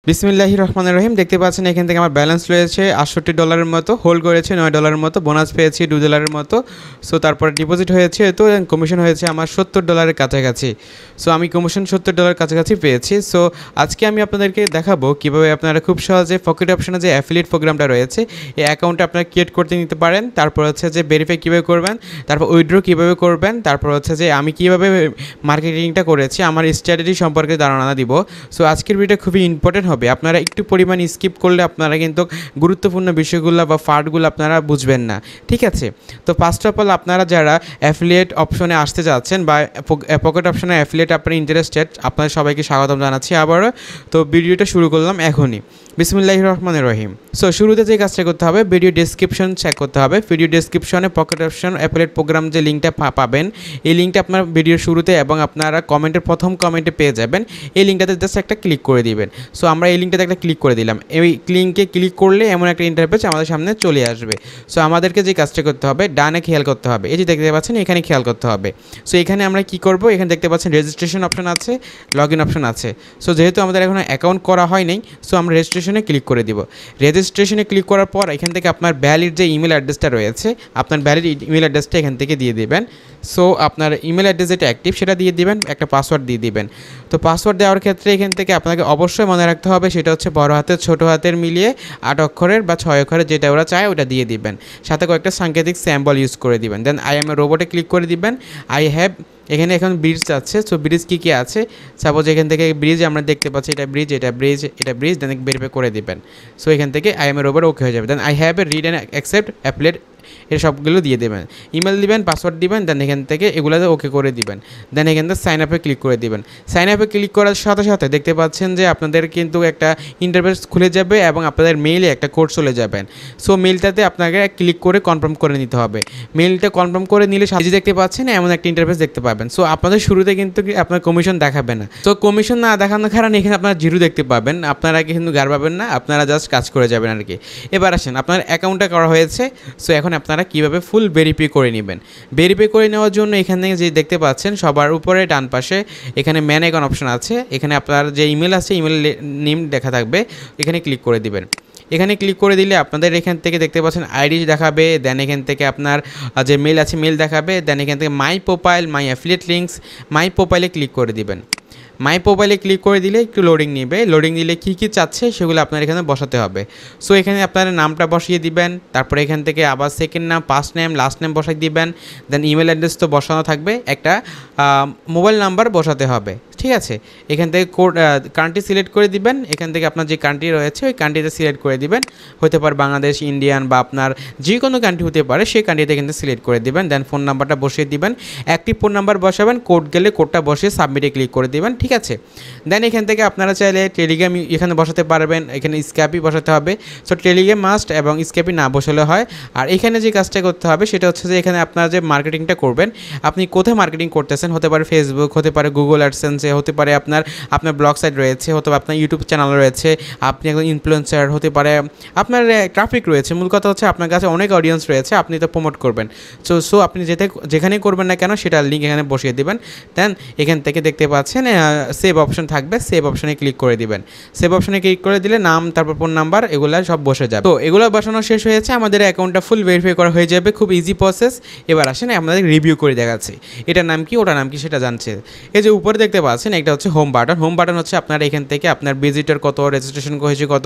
বিসমিল্লাহির রহমানির রহিম। দেখতে পাচ্ছেন এখান থেকে আমার ব্যালেন্স রয়েছে $68 মতো, হোল্ড করেছে $9 মতো, বোনাস পেয়েছি $2 মতো। সো তারপরে ডিপোজিট হয়েছে তো কমিশন হয়েছে আমার $70 কাছাকাছি। সো আমি কমিশন $70 কাছাকাছি পেয়েছি। সো আজকে আমি আপনাদেরকে দেখাবো কীভাবে আপনারা খুব সহজে পকেট অপশনে যে অ্যাফিলিয়েট প্রোগ্রামটা রয়েছে এই অ্যাকাউন্টটা আপনারা ক্রিয়েট করতে নিতে পারেন। তারপর হচ্ছে যে ভেরিফাই কীভাবে করবেন, তারপর উইথড্র কীভাবে করবেন, তারপর হচ্ছে যে আমি কীভাবে মার্কেটিংটা করেছি আমার স্ট্র্যাটেজি সম্পর্কে ধারণা দিব। সো আজকের ভিডিওটা খুবই ইম্পর্টেন্ট হবে। আপনারা একটু পরিমাণ স্কিপ করলে আপনারা কিন্তু গুরুত্বপূর্ণ বিষয়গুলো বা পার্টগুলো আপনারা বুঝবেন না, ঠিক আছে? তো ফার্স্ট অফ অল আপনারা যারা অ্যাফিলিয়েট অপশনে আসতে যাচ্ছেন বা পকেট অপশনে অ্যাফিলিয়েট আপনারা ইন্টারেস্টেড, আপনাদের সবাইকে স্বাগতম জানাচ্ছি আবারও। তো ভিডিওটা শুরু করলাম এখনই। বিসমিল্লাহির রহমানির রহিম। সো শুরুতে যে কাজটা করতে হবে, ভিডিও ডেসক্রিপশন চেক করতে হবে। ভিডিও ডেসক্রিপশনে পকেট অপশন অ্যাফিলিয়েট প্রোগ্রাম যে লিঙ্কটা পাবেন, এই লিঙ্কটা আপনার ভিডিওর শুরুতে এবং আপনারা কমেন্টের প্রথম কমেন্টে পেয়ে যাবেন। এই লিঙ্কটাতে জাস্ট একটা ক্লিক করে দিবেন। সো আমরা এই লিঙ্কটাতে একটা ক্লিক করে দিলাম। এই লিঙ্কে ক্লিক করলে এমন একটা ইন্টারফেস আমাদের সামনে চলে আসবে। সো আমাদেরকে যে কাজটা করতে হবে, ডানে খেয়াল করতে হবে। এই যে দেখতে পাচ্ছেন এখানে খেয়াল করতে হবে। সো এখানে আমরা কি করব, এখানে দেখতে পাচ্ছেন রেজিস্ট্রেশন অপশন আছে, লগ ইন অপশন আছে। সো যেহেতু আমাদের এখন অ্যাকাউন্ট করা হয় নাই, সো আমরা রেজিস্ট্রেশনে ক্লিক করে দিব। রেজিস্ট্রেশনে ক্লিক করার পর এখান থেকে আপনার ভ্যালিড যে ইমেল অ্যাড্রেসটা রয়েছে, আপনার ভ্যালিড ইমেল অ্যাড্রেসটা এখান থেকে দিয়ে দেবেন। সো আপনার ইমেল অ্যাড্রেস যেটা অ্যাক্টিভ সেটা দিয়ে দিবেন, একটা পাসওয়ার্ড দিয়ে দিবেন। তো পাসওয়ার্ড দেওয়ার ক্ষেত্রে এখান থেকে আপনাকে অবশ্যই মনে রাখতে হবে সেটা হচ্ছে বড় হাতের ছোটো হাতের মিলিয়ে 8 অক্ষরের বা 6 অক্ষরের, যেটা ওরা চায় ওটা দিয়ে দিবেন। সাথে কয়েকটা সাংকেতিক স্যাম্বল ইউজ করে দিবেন। দেন আই এম এ রোবটে ক্লিক করে দিবেন। আই হ্যাভ, এখানে এখন ব্রিজ আছে। সো ব্রিজ কী কী আছে, সাপোজ এখান থেকে ব্রিজ আমরা দেখতে পাচ্ছি, এটা ব্রিজ, এটা ব্রিজ, এটা ব্রিজ। দেন ভেরিফাই করে দিবেন। সো এখান থেকে I am a robot okay হয়ে যাবে। Then I have a read and accept applet, এর সবগুলো দিয়ে দেবেন। ইমেল দিবেন, পাসওয়ার্ড দিবেন, দেন এখান থেকে এগুলোতে ওকে করে দিবেন। দেন এখান থেকে সাইন আপে ক্লিক করে দিবেন। সাইন আপে ক্লিক করার সাথে সাথে দেখতে পাচ্ছেন যে আপনাদের কিন্তু একটা ইন্টারফেস খুলে যাবে এবং আপনাদের মেইলে একটা কোড চলে যাবেন। সো মেইলটাতে আপনাকে ক্লিক করে কনফার্ম করে নিতে হবে। মেইলটা কনফার্ম করে নিলে সাথে দেখতে পাচ্ছেন এমন একটা ইন্টারফেস দেখতে পাবেন। সো আপনাদের শুরুতে কিন্তু আপনার কমিশন দেখাবে না। সো কমিশন না দেখানোর কারণে এখানে আপনারা জিরো দেখতে পাবেন। আপনারা কিন্তু গার পাবেন না, আপনারা জাস্ট কাজ করে যাবেন আর কি। এবার আসেন, আপনার অ্যাকাউন্টটা করা হয়েছে। সো এখন আপনারা কীভাবে ফুল ভেরিফাই করে নেবেন। ভেরিফাই করে নেওয়ার জন্য এখানে যে দেখতে পাচ্ছেন সবার উপরে ডান পাশে এখানে ম্যান অ্যাকাউন্ট অপশন আছে। এখানে আপনার যে ইমেল আছে, ইমেল নেম দেখা থাকবে, এখানে ক্লিক করে দিবেন। এখানে ক্লিক করে দিলে আপনাদের এখান থেকে দেখতে পাচ্ছেন আইডি দেখাবে। দেন এখান থেকে আপনার যে মেল আছে মেল দেখাবে। দেন এখান থেকে my profile, my affiliate links, my প্রোফাইলে ক্লিক করে দিবেন। মাই প্রোফাইলে ক্লিক করে দিলে একটু লোডিং নেবে। লোডিং দিলে কী কী চাচ্ছে সেগুলো আপনার এখানে বসাতে হবে। সো এখানে আপনার নামটা বসিয়ে দিবেন। তারপরে এখান থেকে আবার সেকেন্ড নাম, ফার্স্ট নেম, লাস্ট নেম বসাই দিবেন। দেন ইমেল অ্যাড্রেস তো বসানো থাকবে, একটা মোবাইল নাম্বার বসাতে হবে, ঠিক আছে? এখান থেকে কোড কান্ট্রি সিলেক্ট করে দিবেন। এখান থেকে আপনার যে কান্ট্রি রয়েছে ওই কান্ট্রিতে সিলেক্ট করে দিবেন। হতে পারে বাংলাদেশ, ইন্ডিয়ান বা আপনার যে কোনো কান্ট্রি হতে পারে, সেই কান্ট্রিতে কিন্তু সিলেক্ট করে দিবেন। দেন ফোন নাম্বারটা বসিয়ে দিবেন। অ্যাক্টিভ ফোন নাম্বার বসাবেন, কোড গেলে কোডটা বসিয়ে সাবমিটে ক্লিক করে দিবেন, ঠিক আছে? দেন এখান থেকে আপনারা চাইলে টেলিগ্রাম এখানে বসাতে পারবেন। এখানে স্ক্যাপই বসাতে হবে। সো টেলিগ্রাম মাস্ট এবং স্ক্যাপই না বসালে হয়। আর এখানে যে কাজটা করতে হবে সেটা হচ্ছে যে এখানে আপনারা যে মার্কেটিংটা করবেন, আপনি কোথায় মার্কেটিং করতেছেন, হতে পারে ফেসবুক, হতে পারে গুগল অ্যাডসেন্সে, হতে পারে আপনার ব্লগ সাইট রয়েছে, হতে পারে আপনার ইউটিউব চ্যানেল রয়েছে, আপনি একজন ইনফ্লুয়েন্সার, হতে পারে আপনার ট্রাফিক রয়েছে। মূল কথা হচ্ছে আপনার কাছে অনেক অডিয়েন্স রয়েছে, আপনি তো প্রমোট করবেন। সো আপনি যেখানেই করবেন না কেন সেটার লিঙ্ক এখানে বসিয়ে দেবেন। দেন এখান থেকে দেখতে পাচ্ছেন সেভ অপশন থাকবে, সেভ অপশনে ক্লিক করে দিবেন। সেভ অপশনে ক্লিক করে দিলে নাম, তারপর ফোন নাম্বার, এগুলো সব বসে যাবে। তো এগুলো বসানো শেষ হয়েছে, আমাদের অ্যাকাউন্টটা ফুল ভেরিফাই করা হয়ে যাবে। খুব ইজি প্রসেস। এবার আসেন আপনাদের রিভিউ করে দেখাচ্ছি এটার নাম কি, ওটার নাম কি সেটা জানছে। এই যে উপরে দেখতে পাচ্ছেন এটা হচ্ছে হোম বাটন। হোম বাটন হচ্ছে আপনার এখান থেকে আপনার ভিজিটর কত, রেজিস্ট্রেশন হয়েছে কত,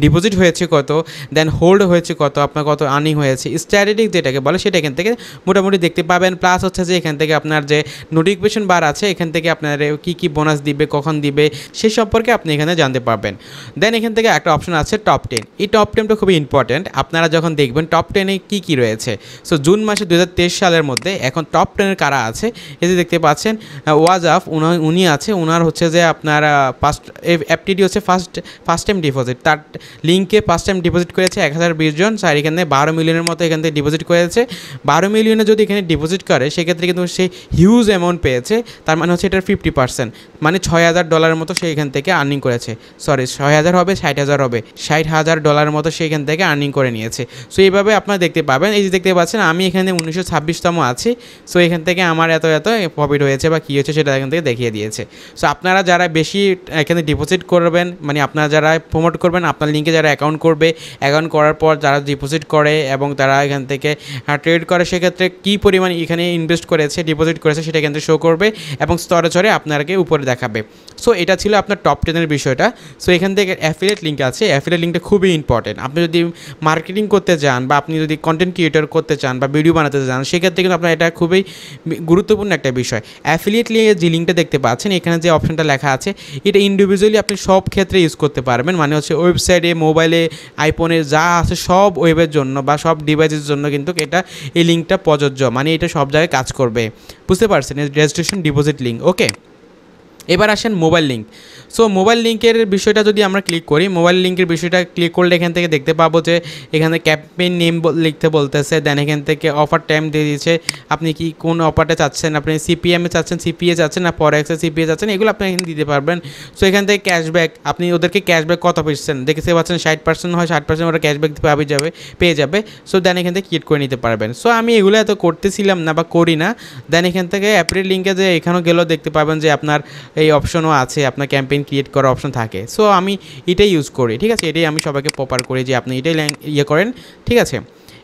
ডিপোজিট হয়েছে কত, দেন হোল্ড হয়েছে কত, আপনার কত আর্নিং হয়েছে, স্ট্যাটিস্টিক যেটাকে বলে সেটা এখান থেকে মোটামুটি দেখতে পাবেন। প্লাস হচ্ছে যে এখান থেকে আপনার যে নোটিফিকেশন বার আছে, এখান থেকে আপনার কী কী বোনাস দিবে, কখন দিবে, সে সম্পর্কে আপনি এখানে জানতে পারবেন। দেন এখান থেকে একটা অপশন আছে টপ 10। এই টপ 10টা খুবই ইম্পর্ট্যান্ট। আপনারা যখন দেখবেন টপ 10-এ কী কী রয়েছে। সো জুন মাসে 2023 সালের মধ্যে এখন টপ 10-এর কারা আছে, এই যে দেখতে পাচ্ছেন ওয়াজ আফ, উনি আছে। ওনার হচ্ছে যে আপনার ফার্স্ট অ্যাপটিডি হচ্ছে ফার্স্ট টাইম ডিপোজিট, তার লিঙ্কে ফার্স্ট টাইম ডিপোজিট করেছে 1020 জন। স্যার এখানে 12 মিলিয়নের মতো এখান থেকে ডিপোজিট করেছে। 12 মিলিয়নে যদি এখানে ডিপোজিট করে সেক্ষেত্রে কিন্তু সে হিউজ অ্যামাউন্ট পেয়েছে। তার মানে হচ্ছে এটার 50%। পারছেন, মানে $6,000 মতো সে এখান থেকে আর্নিং করেছে। সরি, 6,000 হবে, 60,000 হবে, $60,000 মতো সে এখান থেকে আর্নিং করে নিয়েছে। সো এইভাবে আপনারা দেখতে পাবেন। এই যে দেখতে পাচ্ছেন আমি এখানে 1926তম আছি। সো এখান থেকে আমার এত প্রফিট হয়েছে বা কী হয়েছে সেটা এখান থেকে দেখিয়ে দিয়েছে। সো আপনারা যারা বেশি এখানে ডিপোজিট করবেন, মানে আপনারা যারা প্রমোট করবেন, আপনার লিঙ্কে যারা অ্যাকাউন্ট করবে, অ্যাকাউন্ট করার পর যারা ডিপোজিট করে এবং তারা এখান থেকে ট্রেড করে, সেক্ষেত্রে কী পরিমাণ এখানে ইনভেস্ট করেছে, ডিপোজিট করেছে সেটা এখান থেকে শো করবে এবং স্তরে স্তরে আপনাকে উপরে দেখাবে। সো এটা ছিল আপনার টপ 10-এর বিষয়টা। সো এখান থেকে অ্যাফিলিয়েট লিঙ্ক আছে। অ্যাফিলিয়েট লিঙ্কটা খুবই ইম্পর্টেন্ট। আপনি যদি মার্কেটিং করতে চান বা আপনি যদি কন্টেন্ট ক্রিয়েটর করতে চান বা ভিডিও বানাতে চান, সেক্ষেত্রে কিন্তু আপনার এটা খুবই গুরুত্বপূর্ণ একটা বিষয়। অ্যাফিলিয়েট যে লিঙ্কটা দেখতে পাচ্ছেন, এখানে যে অপশনটা লেখা আছে, এটা ইন্ডিভিজুয়ালি আপনি সব ক্ষেত্রে ইউজ করতে পারবেন। মানে হচ্ছে ওয়েবসাইটে, মোবাইলে, আইফোনে যা আছে সব ওয়েবের জন্য বা সব ডিভাইসের জন্য কিন্তু এটা এই লিঙ্কটা প্রযোজ্য, মানে এটা সব জায়গায় কাজ করবে। বুঝতে পারছেন? Registration deposit link. ওকে, এবার আসেন মোবাইল লিঙ্ক। সো মোবাইল লিঙ্কের বিষয়টা যদি আমরা ক্লিক করি, মোবাইল লিঙ্কের বিষয়টা ক্লিক করলে এখান থেকে দেখতে পাবো যে এখানে ক্যাম্পেইন নেম লিখতে বলতেছে, দেন এখান থেকে অফার টাইম দিয়ে দিয়েছে, আপনি কি কোন অফারটা চাচ্ছেন, আপনি সিপিএমে চাচ্ছেন, সিপিএ চাচ্ছেন না ফরেক্সে সিপিএ চাচ্ছেন, এগুলো আপনি এখানে দিতে পারবেন। সো এখান থেকে ক্যাশব্যাক, আপনি ওদেরকে ক্যাশব্যাক কত পাচ্ছেন দেখতে পাচ্ছেন, 60% হয়, 60% ওরা ক্যাশব্যাক পেয়ে যাবে। সো দেন এখান থেকে ক্রিয়েট করে নিতে পারবেন। সো আমি এগুলো এত করতেছিলাম না বা করি না। দেন এখান থেকে অ্যাপ্রিল লিঙ্কে যে এখানেও গেলেও দেখতে পাবেন যে আপনার এই অপশনও আছে, আপনার ক্যাম্পেইন ক্রিয়েট করার অপশন থাকে। সো আমি এটাই ইউজ করি, ঠিক আছে? এটাই আমি সবাইকে প্রপার করি যে আপনি এটাই ইয়ে করেন, ঠিক আছে?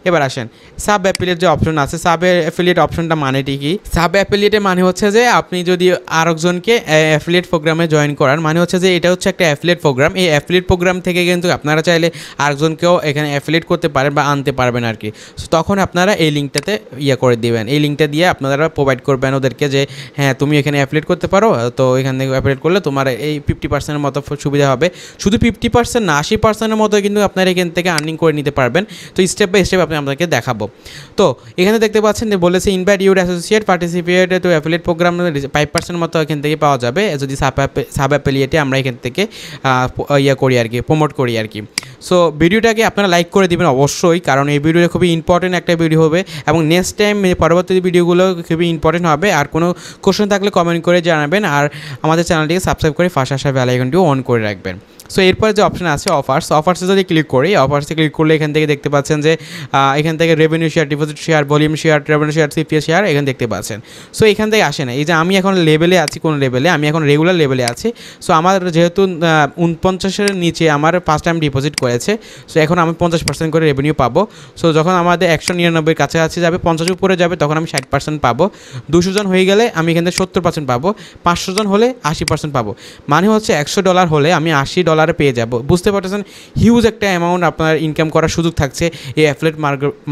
এবার আসেন সাব অ্যাফিলিয়েট যে অপশন আছে, সাব অ্যাফিলিয়েট অপশনটা মানেটি কি? সাব অ্যাফিলিয়েটের মানে হচ্ছে যে আপনি যদি আরেকজনকে অ্যাফিলিয়েট প্রোগ্রামে জয়েন করান, মানে হচ্ছে যে এটা হচ্ছে একটা অ্যাফিলিয়েট প্রোগ্রাম। এই অ্যাফিলিয়েট প্রোগ্রাম থেকে কিন্তু আপনারা চাইলে আরেকজনকেও এখানে অ্যাফিলিয়েট করতে পারেন বা আনতে পারবেন আর কি। সো তখন আপনারা এই লিঙ্কটাতে ইয়ে করে দিবেন, এই লিঙ্কটা দিয়ে আপনারা প্রোভাইড করবেন ওদেরকে যে হ্যাঁ তুমি এখানে অ্যাফিলিয়েট করতে পারো, তো এখান থেকে অ্যাফিলিয়েট করলে তোমার এই 50%-এর মতো সুবিধা হবে। শুধু 50% না, 80%-এর মতো কিন্তু আপনারা এখান থেকে আর্নিং করে নিতে পারবেন। তো স্টেপ বাই স্টেপ আপনাদেরকে দেখাবো। তো এখানে দেখতে পাচ্ছেন যে বলেছে invite your associate participate to affiliate program, 5% মতো এখান থেকে পাওয়া যাবে যদি সাব অ্যাফিলিয়েটে আমরা এখান থেকে ইয়ে করি আর কি, প্রমোট করি আর কি। সো ভিডিওটাকে আপনারা লাইক করে দিবেন অবশ্যই, কারণ এই ভিডিওটা খুবই ইম্পর্টেন্ট একটা ভিডিও হবে এবং নেক্সট টাইম পরবর্তী ভিডিওগুলো খুবই ইম্পর্টেন্ট হবে। আর কোনো কোশ্চেন থাকলে কমেন্ট করে জানাবেন, আর আমাদের চ্যানেলটিকে সাবস্ক্রাইব করে পাশে আসা বেল আইকনটিও অন করে রাখবেন। সো এরপরে যে অপশন আছে অফার্সে যদি ক্লিক করি, অফার্সে ক্লিক করলে এখান থেকে দেখতে পাচ্ছেন যে এখান থেকে revenue share, deposit share, volume share, revenue share, CPA share এখানে দেখতে পাচ্ছেন। সো এখান থেকে আসে না, এই যে আমি এখন লেভেলে আছি, কোন লেভেলে আমি এখন রেগুলার লেভেলে আছি। সো আমার যেহেতু 49-এর নিচে আমার ফার্স্ট টাইম ডিপোজিট করেছে, সো এখন আমি 50% করে রেভিনিউ পাবো। সো যখন আমাদের 199 কাছাকাছি যাবে, 50 উপরে যাবে, তখন আমি 60% পাবো। 200 জন হয়ে গেলে আমি এখান থেকে 70% পাবো। 500 জন হলে 80% পাবো। মানে হচ্ছে $100 হলে আমি $80 পেয়ে যাব। বুঝতে পারতেছেন, হিউজ একটা অ্যামাউন্ট আপনার ইনকাম করার সুযোগ থাকছে এই অ্যাফিলিয়েট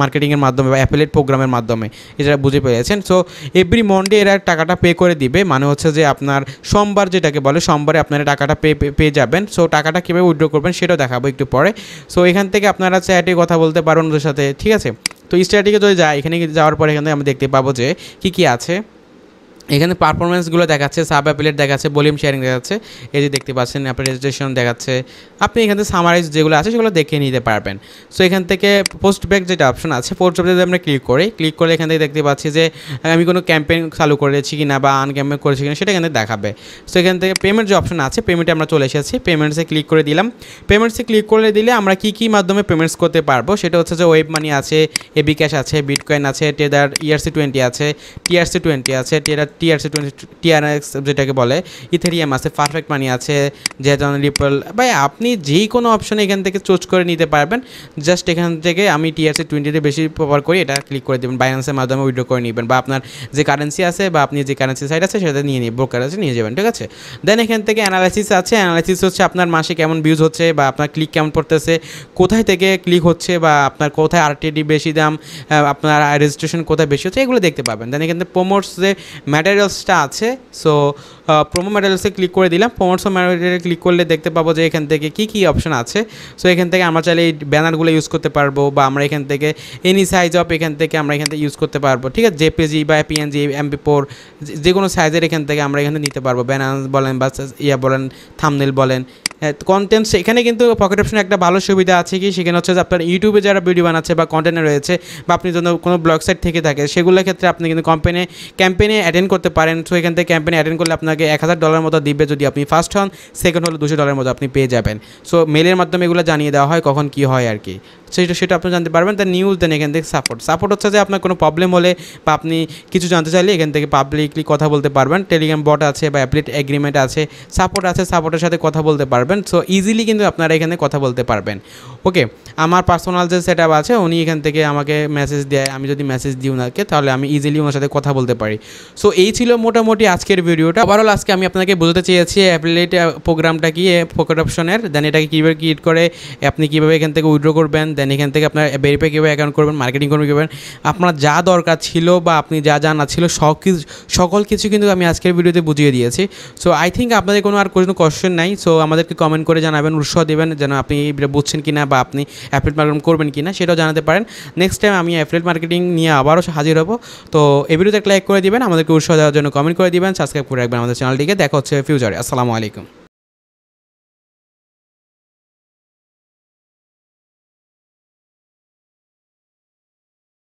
মার্কেটিংয়ের মাধ্যমে বা অ্যাফিলিয়েট প্রোগ্রামের মাধ্যমে, এটা বুঝে পেয়েছেন। সো এভরি মন্ডে এরা টাকাটা পে করে দিবে, মানে হচ্ছে যে আপনার সোমবার যেটাকে বলে, সোমবারে আপনারা টাকাটা পেয়ে যাবেন। সো টাকাটা কীভাবে উইথড্র করবেন সেটাও দেখাবো একটু পরে। সো এখান থেকে আপনারা চ্যাটে কথা বলতে পারেন ওদের সাথে, ঠিক আছে? তো স্ট্র্যাটেজিকে যদি যাই, এখানে যাওয়ার পরে এখান থেকে আমরা দেখতে পাবো যে কী আছে। এখানে পারফরমেন্সগুলো দেখাচ্ছে, সাব অ্যাফিলিয়েট দেখাচ্ছে, ভলিউম শেয়ারিং দেখাচ্ছে, এই যে দেখতে পাচ্ছেন আপনার রেজিস্ট্রেশন দেখাচ্ছে। আপনি এখান থেকে সামারাইজ যেগুলো আছে সেগুলো দেখে নিতে পারবেন। সো এখান থেকে পোস্ট ব্যাক যেটা অপশন আছে, পোস্ট ব্যাক যদি আমরা ক্লিক করলে এখান থেকে দেখতে পাচ্ছি যে আমি কোনো ক্যাম্পেইন চালু করেছি কি না বা আনক্যাম্পেইন করেছি কিনা সেটা এখানে দেখাবে। সো এখান থেকে পেমেন্ট যে অপশন আছে, পেমেন্টে আমরা চলে এসেছি, পেমেন্টসে ক্লিক করে দিলাম। পেমেন্টসে ক্লিক করে দিলে আমরা কী মাধ্যমে পেমেন্টস করতে পারবো সেটা হচ্ছে যে ওয়েব মানি আছে, এবি ক্যাশ আছে, বিটকয়েন আছে, টেদার ERC20 আছে, TRC20 আছে, TRC20 TRX যেটাকে বলে, ইথেরিয়াম আছে, পারফেক্ট মানি আছে, যেজন রিপল। ভাই আপনি যেই কোনো অপশনে এখান থেকে চুজ করে নিতে পারবেন। জাস্ট এখান থেকে আমি TRC20 বেশি ব্যবহার করি, এটা ক্লিক করে দেবেন, বাইন্যান্সের মাধ্যমে উইথড্র করে নেবেন, বা আপনার যে কারেন্সি আছে বা আপনি যে কারেন্সি সাইট আছে সেটা নিয়ে ব্রোকার আছে নিয়ে যাবেন, ঠিক আছে? দেন এখান থেকে অ্যানালাইসিস আছে, অ্যানালাইসিস হচ্ছে আপনার মাসে কেমন ভিউজ হচ্ছে বা আপনার ক্লিক কেমন পড়তেছে, কোথায় থেকে ক্লিক হচ্ছে বা আপনার কোথায় RTD বেশি দাম, আপনার রেজিস্ট্রেশন কোথায় বেশি হচ্ছে, এগুলো দেখতে পাবেন। দেন এখান থেকে প্রোমোটস যে ম্যাটেরিয়ালসটা আছে, সো প্রোমো ম্যাটেরিয়ালসে ক্লিক করে দিলাম। প্রোমোটস ম্যাটেরিয়ালে ক্লিক করলে দেখতে পাবো যে এখান থেকে কী অপশন আছে। সো এখান থেকে আমরা চাইলে এই ব্যানারগুলো ইউজ করতে পারবো, বা আমরা এখান থেকে এনি সাইজ অফ এখান থেকে আমরা এখান থেকে ইউজ করতে পারবো, ঠিক আছে? JPG বা PNG MP4 যে কোনো সাইজের এখান থেকে আমরা এখানে নিতে পারবো। ব্যানার বলেন বা বলেন, থাম্বনেল বলেন, কন্টেন্টস। এখানে কিন্তু পকেট অপশনে একটা ভালো সুবিধা আছে কি, সেখানে হচ্ছে যে আপনার ইউটিউবে যারা ভিডিও বানাচ্ছে বা কন্টেন্টে রয়েছে, বা আপনি যদি কোনো ব্লগ সাইট থেকে থাকে, সেগুলোর ক্ষেত্রে আপনি কিন্তু ক্যাম্পেইনে অ্যাটেন্ড করতে পারেন। সো এখান থেকে ক্যাম্পেইনে অ্যাটেন্ড করলে আপনার আপনাকে $1000 মতো দিবে যদি আপনি ফার্স্ট হন, সেকেন্ড হলে $200 মতো আপনি পেয়ে যাবেন। সো মেলের মাধ্যমে এগুলো জানিয়ে দেওয়া হয় কখন কী হয় আর কি, সেটা আপনি জানতে পারবেন। দ্য নিউজ, দেন এখান থেকে সাপোর্ট হচ্ছে যে আপনার কোনো প্রবলেম হলে বা আপনি কিছু জানতে চাইলে এখান থেকে পাবলিকলি কথা বলতে পারবেন। টেলিগ্রাম বট আছে বা অ্যাপ্লিকেট এগ্রিমেন্ট আছে, সাপোর্টের সাথে কথা বলতে পারবেন। সো ইজিলি কিন্তু আপনারা এখানে কথা বলতে পারবেন। ওকে, আমার পার্সোনাল যে সেট আপ আছে উনি এখান থেকে আমাকে মেসেজ দেয়, আমি যদি মেসেজ দিই ওনাকে তাহলে আমি ইজিলি ওনার সাথে কথা বলতে পারি। সো এই ছিল মোটামুটি আজকের ভিডিওটা। ওভারঅল আজকে আমি আপনাকে বোঝাতে চেয়েছি অ্যাফিলিয়েট প্রোগ্রামটা কি, পকেট অপশনের, দেন এটাকে কীভাবে ক্রিয়েট করে আপনি কীভাবে এখান থেকে উইথড্র করবেন, দেন এখান থেকে আপনার ভেরিফাই কীভাবে অ্যাকাউন্ট করবেন, মার্কেটিং করবেন, আপনার যা দরকার ছিল বা আপনি যা জানা ছিল সকল কিছু কিন্তু আমি আজকের ভিডিওতে বুঝিয়ে দিয়েছি। সো আই থিঙ্ক আপনাদের কোনো আর কোনো কোশ্চেন নাই। সো আমাদেরকে কমেন্ট করে জানাবেন, উৎসাহ দেবেন যেন আপনি বুঝছেন কিনা বা আপনি অ্যাফিলিয়েট মার্কেটিং করবেন কিনা সেটাও জানাতে পারেন। নেক্সট টাইম আমি অ্যাফিলিয়েট মার্কেটিং নিয়ে আবারও হাজির হব। তো এই ভিডিওতে একটা লাইক করে দিবেন, আমাদেরকে উৎসাহ দেওয়ার জন্য কমেন্ট করে দিবেন, সাবস্ক্রাইব করে রাখবেন আমাদের চ্যানেলটিকে। দেখা হচ্ছে ফিউচারে। আসসালামু আলাইকুম।